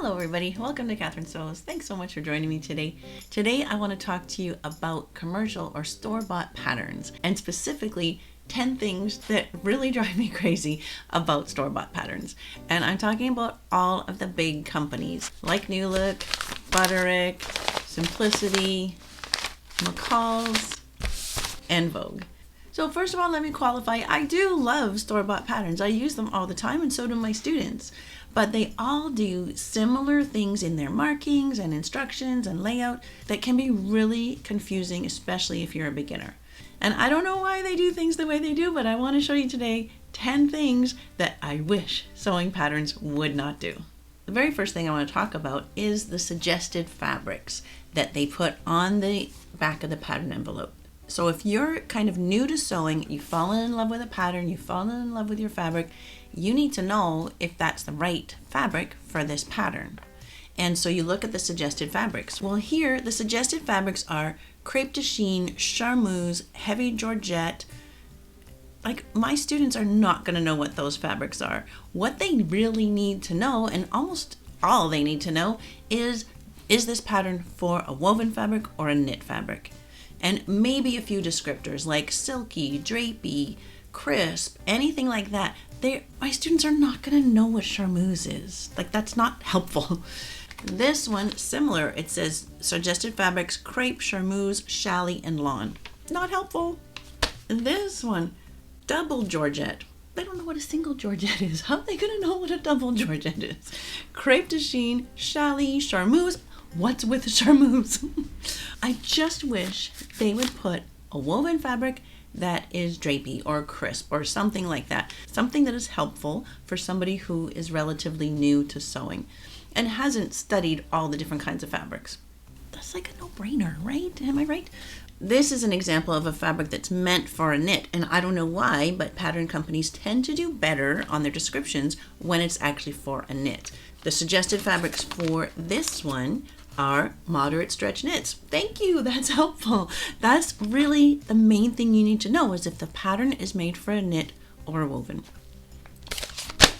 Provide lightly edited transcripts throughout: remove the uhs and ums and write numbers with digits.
Hello everybody, welcome to Catherine Sews. Thanks so much for joining me today. Today I want to talk to you about commercial or store-bought patterns, and specifically 10 things that really drive me crazy about store-bought patterns. And I'm talking about all of the big companies like New Look, Butterick, Simplicity, McCall's, and Vogue. So first of all, let me qualify, I do love store-bought patterns. I use them all the time, and so do my students. But they all do similar things in their markings and instructions and layout that can be really confusing, especially if you're a beginner. And I don't know why they do things the way they do, but I want to show you today 10 things that I wish sewing patterns would not do. The very first thing I want to talk about is the suggested fabrics that they put on the back of the pattern envelope. So if you're kind of new to sewing, you've fallen in love with a pattern, you've fallen in love with your fabric, you need to know if that's the right fabric for this pattern. And so you look at the suggested fabrics. Well, here the suggested fabrics are crepe de chine, charmeuse, heavy georgette. Like, my students are not going to know what those fabrics are. What they really need to know, and almost all they need to know, is this pattern for a woven fabric or a knit fabric? And maybe a few descriptors like silky, drapey, crisp, anything like that. My students are not going to know what charmeuse is. Like, that's not helpful. This one, similar. It says suggested fabrics, crepe, charmeuse, challis, and lawn. Not helpful. This one, double georgette. They don't know what a single georgette is. How are they going to know what a double georgette is? Crepe de chine, challis, charmeuse. What's with charmeuse? I just wish they would put a woven fabric that is drapey or crisp or something like that. Something that is helpful for somebody who is relatively new to sewing and hasn't studied all the different kinds of fabrics. That's like a no-brainer, right? Am I right? This is an example of a fabric that's meant for a knit, and I don't know why, but pattern companies tend to do better on their descriptions when it's actually for a knit. The suggested fabrics for this one are moderate stretch knits. Thank you, that's helpful. That's really the main thing you need to know, is if the pattern is made for a knit or a woven.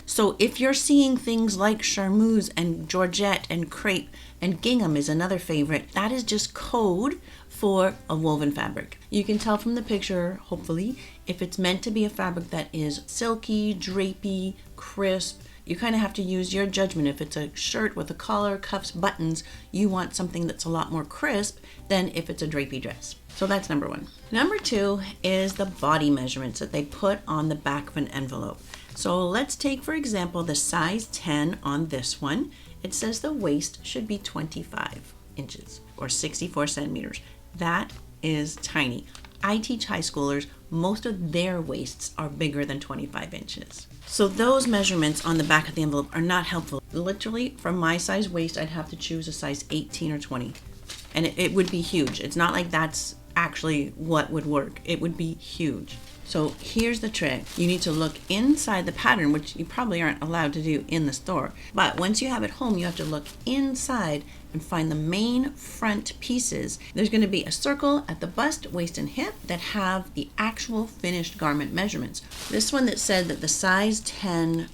So if you're seeing things like charmeuse and georgette and crepe, and gingham is another favorite, that is just code for a woven fabric. You can tell from the picture, hopefully, if it's meant to be a fabric that is silky, drapey, crisp. You kind of have to use your judgment. If it's a shirt with a collar, cuffs, buttons, you want something that's a lot more crisp than if it's a drapey dress. So that's number one. Number two is the body measurements that they put on the back of an envelope. So let's take, for example, the size 10 on this one. It says the waist should be 25 inches or 64 centimeters. That is tiny. I teach high schoolers. Most of their waists are bigger than 25 inches. So those measurements on the back of the envelope are not helpful. Literally, from my size waist, I'd have to choose a size 18 or 20. And it would be huge. It's not like that's actually what would work. It would be huge. So here's the trick. You need to look inside the pattern, which you probably aren't allowed to do in the store. But once you have it home, you have to look inside and find the main front pieces. There's going to be a circle at the bust, waist, and hip that have the actual finished garment measurements. This one that said that the size 10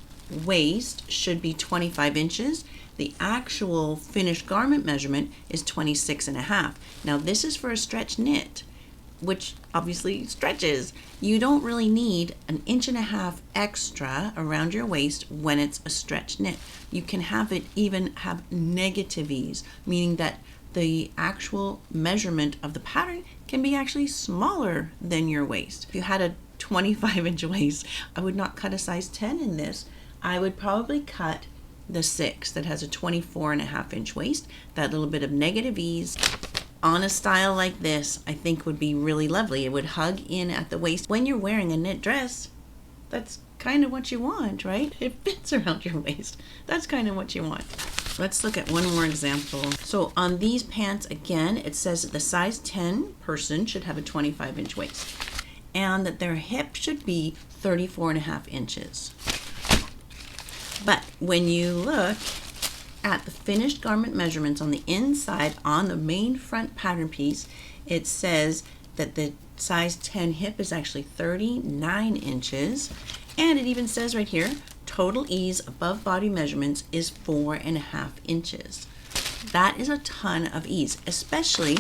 waist should be 25 inches. The actual finished garment measurement is 26.5. Now this is for a stretch knit, which obviously stretches. You don't really need an 1.5 inches extra around your waist when it's a stretch knit. You can have it even have negative ease, meaning that the actual measurement of the pattern can be actually smaller than your waist. If you had a 25-inch waist, I would not cut a size 10 in this. I would probably cut the 6 that has a 24.5-inch waist. That little bit of negative ease on a style like this, I think would be really lovely. It would hug in at the waist. When you're wearing a knit dress, that's kind of what you want, right? It fits around your waist. That's kind of what you want. Let's look at one more example. So on these pants, again, it says that the size 10 person should have a 25-inch waist and that their hip should be 34.5 inches. But when you look at the finished garment measurements on the inside on the main front pattern piece, it says that the size 10 hip is actually 39 inches, and it even says right here total ease above body measurements is 4.5 inches. That is a ton of ease, especially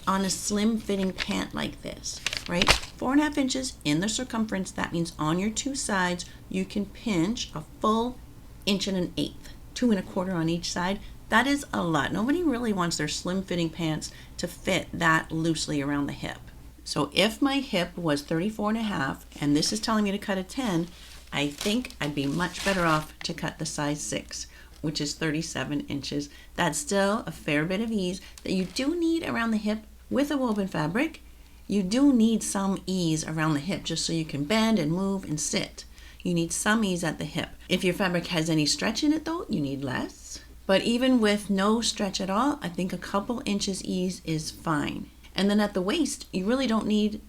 on a slim fitting pant like this, right? 4.5 inches in the circumference. That means on your two sides, you can pinch a full 1.1 inches, 2.25 on each side. That is a lot. Nobody really wants their slim fitting pants to fit that loosely around the hip. So if my hip was 34.5 and this is telling me to cut a 10, I think I'd be much better off to cut the size 6, which is 37 inches. That's still a fair bit of ease that you do need around the hip with a woven fabric. You do need some ease around the hip just so you can bend and move and sit. You need some ease at the hip. If your fabric has any stretch in it though, you need less. But even with no stretch at all, I think a couple inches ease is fine. And then at the waist, you really don't need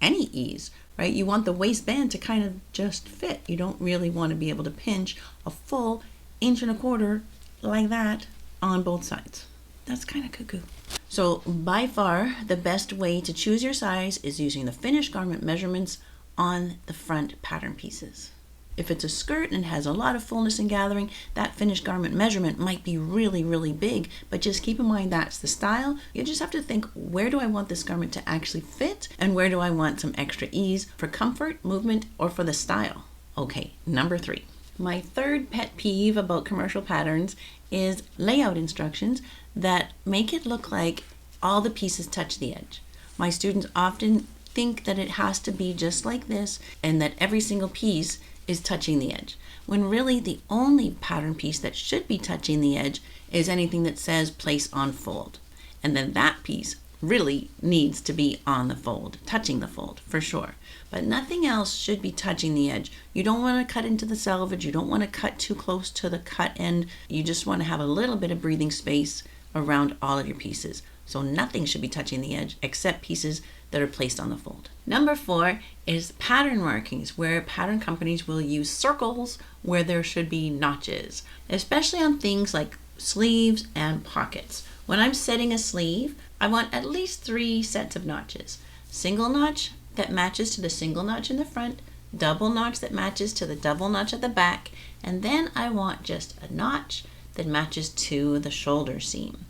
any ease, right? You want the waistband to kind of just fit. You don't really want to be able to pinch a full 1.25 inches like that on both sides. That's kind of cuckoo. So by far, the best way to choose your size is using the finished garment measurements on the front pattern pieces. If it's a skirt and has a lot of fullness and gathering, that finished garment measurement might be really, really big, but just keep in mind that's the style. You just have to think, where do I want this garment to actually fit, and where do I want some extra ease for comfort, movement, or for the style? Okay, number 3. My third pet peeve about commercial patterns is layout instructions that make it look like all the pieces touch the edge. My students often think that it has to be just like this and that every single piece is touching the edge, when really the only pattern piece that should be touching the edge is anything that says place on fold. And then that piece really needs to be on the fold, touching the fold for sure. But nothing else should be touching the edge. You don't want to cut into the selvage. You don't want to cut too close to the cut end. You just want to have a little bit of breathing space around all of your pieces. So nothing should be touching the edge except pieces that are placed on the fold. Number 4 is pattern markings, where pattern companies will use circles where there should be notches, especially on things like sleeves and pockets. When I'm setting a sleeve, I want at least 3 sets of notches. Single notch that matches to the single notch in the front, double notch that matches to the double notch at the back, and then I want just a notch that matches to the shoulder seam.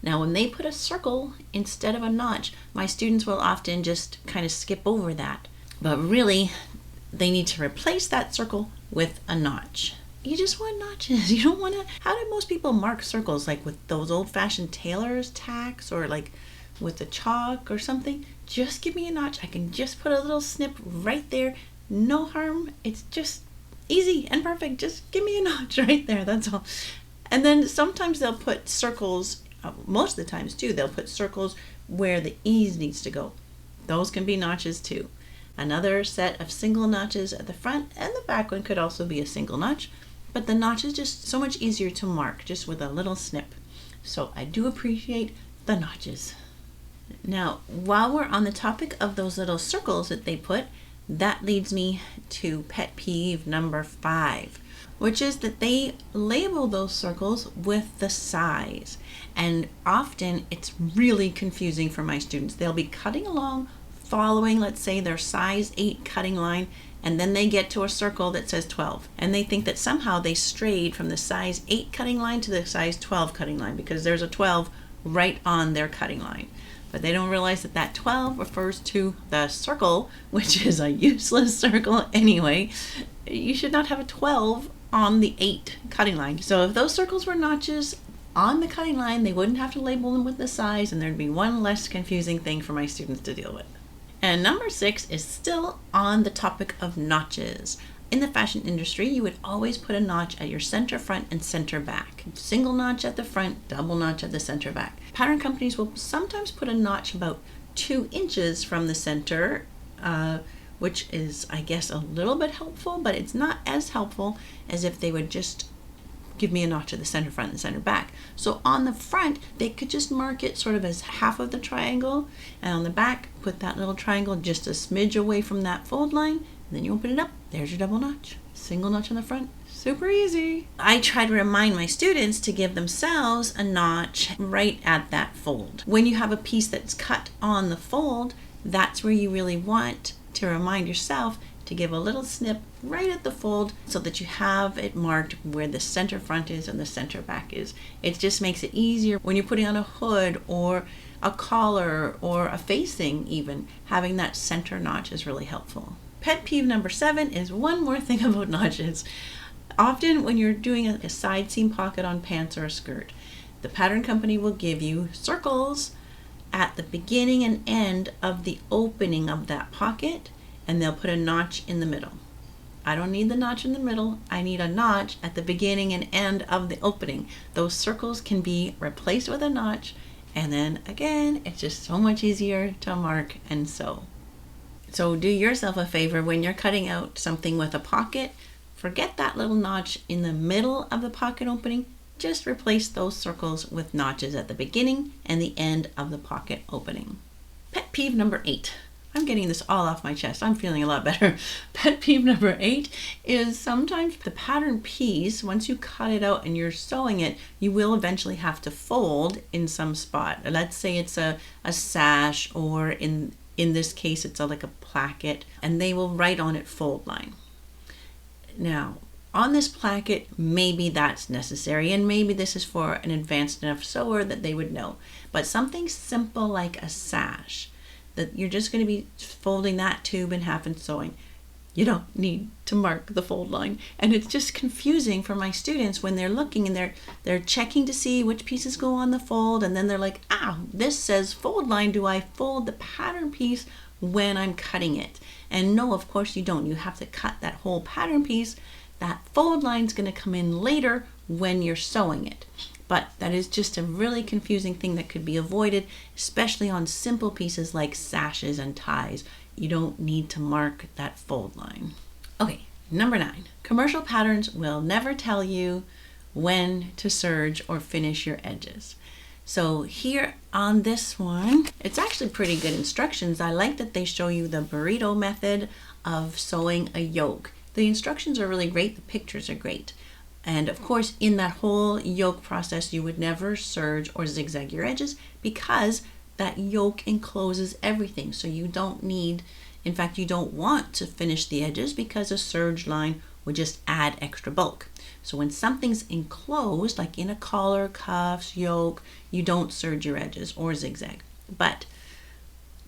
Now, when they put a circle instead of a notch, my students will often just kind of skip over that. But really, they need to replace that circle with a notch. You just want notches. You don't want to... How do most people mark circles? Like with those old-fashioned tailor's tacks or like with a chalk or something? Just give me a notch. I can just put a little snip right there. No harm. It's just easy and perfect. Just give me a notch right there. That's all. And then sometimes they'll put circles... most of the times too, they'll put circles where the ease needs to go. Those can be notches too. Another set of single notches at the front, and the back one could also be a single notch, but the notch is just so much easier to mark just with a little snip. So I do appreciate the notches. Now, while we're on the topic of those little circles that they put, that leads me to pet peeve number 5. Which is that they label those circles with the size. And often it's really confusing for my students. They'll be cutting along, following, let's say, their size 8 cutting line, and then they get to a circle that says 12. And they think that somehow they strayed from the size 8 cutting line to the size 12 cutting line because there's a 12 right on their cutting line. But they don't realize that that 12 refers to the circle, which is a useless circle anyway. You should not have a 12 on the 8 cutting line. So if those circles were notches on the cutting line, they wouldn't have to label them with the size, and there'd be one less confusing thing for my students to deal with. And number 6 is still on the topic of notches. In the fashion industry, you would always put a notch at your center front and center back. Single notch at the front, double notch at the center back. Pattern companies will sometimes put a notch about 2 inches from the center, which is, I guess, a little bit helpful, but it's not as helpful as if they would just give me a notch at the center front and center back. So on the front, they could just mark it sort of as half of the triangle, and on the back, put that little triangle just a smidge away from that fold line, and then you open it up, there's your double notch. Single notch on the front, super easy. I try to remind my students to give themselves a notch right at that fold. When you have a piece that's cut on the fold, that's where you really want to remind yourself to to give a little snip right at the fold so that you have it marked where the center front is and the center back is. It just makes it easier when you're putting on a hood or a collar or a facing even. Having that center notch is really helpful. Pet peeve number 7 is one more thing about notches. Often when you're doing a side seam pocket on pants or a skirt, the pattern company will give you circles at the beginning and end of the opening of that pocket, and they'll put a notch in the middle. I don't need the notch in the middle. I need a notch at the beginning and end of the opening. Those circles can be replaced with a notch, and then again, it's just so much easier to mark and sew. So do yourself a favor when you're cutting out something with a pocket, forget that little notch in the middle of the pocket opening. Just replace those circles with notches at the beginning and the end of the pocket opening. Pet peeve number 8. I'm getting this all off my chest. I'm feeling a lot better. Pet peeve number 8 is sometimes the pattern piece, once you cut it out and you're sewing it, you will eventually have to fold in some spot. Let's say it's a sash, or in this case it's like a placket, and they will write on it fold line. Now, on this placket, maybe that's necessary, and maybe this is for an advanced enough sewer that they would know. But something simple like a sash, that you're just going to be folding that tube in half and sewing, you don't need to mark the fold line. And it's just confusing for my students when they're looking and they're checking to see which pieces go on the fold, and then they're like, this says fold line. Do I fold the pattern piece when I'm cutting it? And no, of course you don't. You have to cut that whole pattern piece. That fold line is going to come in later when you're sewing it. But that is just a really confusing thing that could be avoided, especially on simple pieces like sashes and ties. You don't need to mark that fold line. Okay, number 9. Commercial patterns will never tell you when to serge or finish your edges. So here on this one, it's actually pretty good instructions. I like that they show you the burrito method of sewing a yoke. The instructions are really great. The pictures are great. And of course, in that whole yoke process, you would never serge or zigzag your edges because that yoke encloses everything. So you don't need, in fact, you don't want to finish the edges because a serge line would just add extra bulk. So when something's enclosed, like in a collar, cuffs, yoke, you don't serge your edges or zigzag. But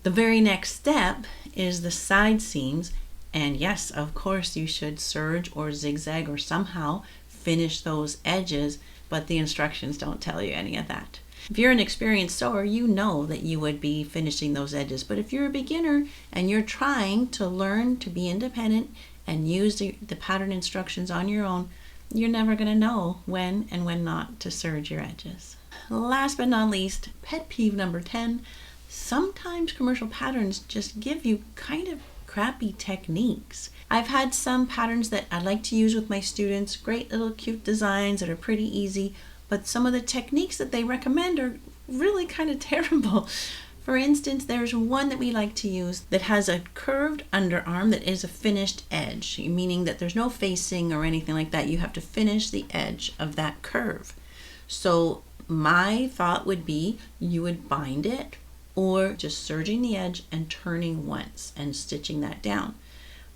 the very next step is the side seams. And yes, of course, you should serge or zigzag or somehow finish those edges, but the instructions don't tell you any of that. If you're an experienced sewer, you know that you would be finishing those edges. But if you're a beginner and you're trying to learn to be independent and use the pattern instructions on your own, you're never going to know when and when not to serge your edges. Last but not least, pet peeve number 10. Sometimes commercial patterns just give you kind of crappy techniques. I've had some patterns that I like to use with my students, great little cute designs that are pretty easy, but some of the techniques that they recommend are really kind of terrible. For instance, there's one that we like to use that has a curved underarm that is a finished edge, meaning that there's no facing or anything like that. You have to finish the edge of that curve. So my thought would be you would bind it, or just serging the edge and turning once and stitching that down.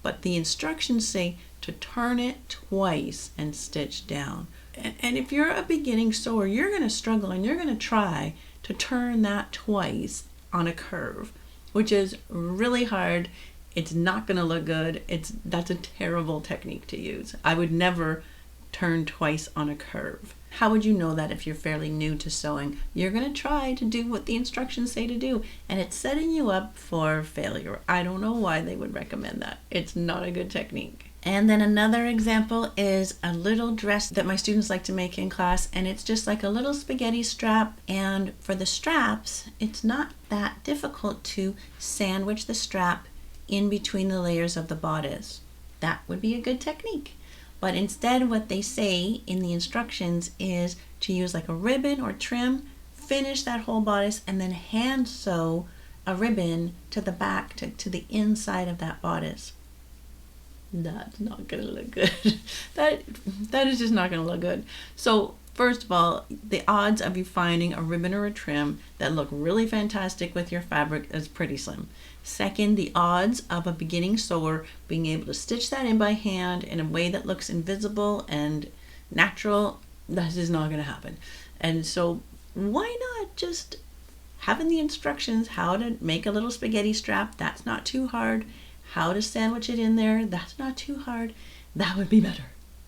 But the instructions say to turn it twice and stitch down. And if you're a beginning sewer, you're going to struggle and you're going to try to turn that twice on a curve, which is really hard. It's not going to look good. That's a terrible technique to use. I would never turn twice on a curve. How would you know that if you're fairly new to sewing? You're going to try to do what the instructions say to do, and it's setting you up for failure. I don't know why they would recommend that. It's not a good technique. And then another example is a little dress that my students like to make in class, and it's just like a little spaghetti strap. And for the straps, it's not that difficult to sandwich the strap in between the layers of the bodice. That would be a good technique. But instead, what they say in the instructions is to use like a ribbon or trim, finish that whole bodice, and then hand sew a ribbon to the back, to the inside of that bodice. That's not going to look good. That is just not going to look good. So First of all, the odds of you finding a ribbon or a trim that look really fantastic with your fabric is pretty slim. Second, the odds of a beginning sewer being able to stitch that in by hand in a way that looks invisible and natural, that is not going to happen. And so why not just having the instructions how to make a little spaghetti strap? That's not too hard. How to sandwich it in there? That's not too hard. That would be better.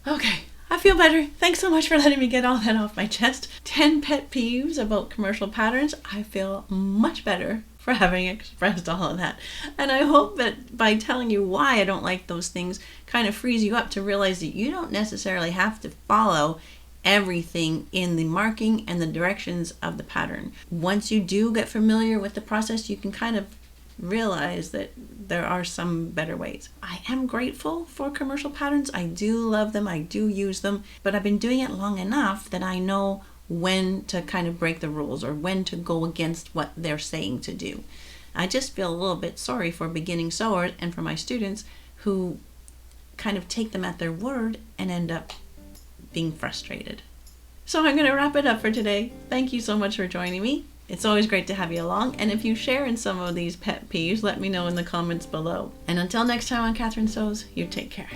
Okay, I feel better. Thanks so much for letting me get all that off my chest. 10 pet peeves about commercial patterns. I feel much better for having expressed all of that. And I hope that by telling you why I don't like those things kind of frees you up to realize that you don't necessarily have to follow everything in the marking and the directions of the pattern. Once you do get familiar with the process, you can kind of realize that there are some better ways. I am grateful for commercial patterns. I do love them. I do use them, but I've been doing it long enough that I know when to kind of break the rules or when to go against what they're saying to do. I just feel a little bit sorry for beginning sewers and for my students who kind of take them at their word and end up being frustrated. So I'm going to wrap it up for today. Thank you so much for joining me. It's always great to have you along, and if you share in some of these pet peeves, let me know in the comments below. And until next time on Catherine Sews, you take care.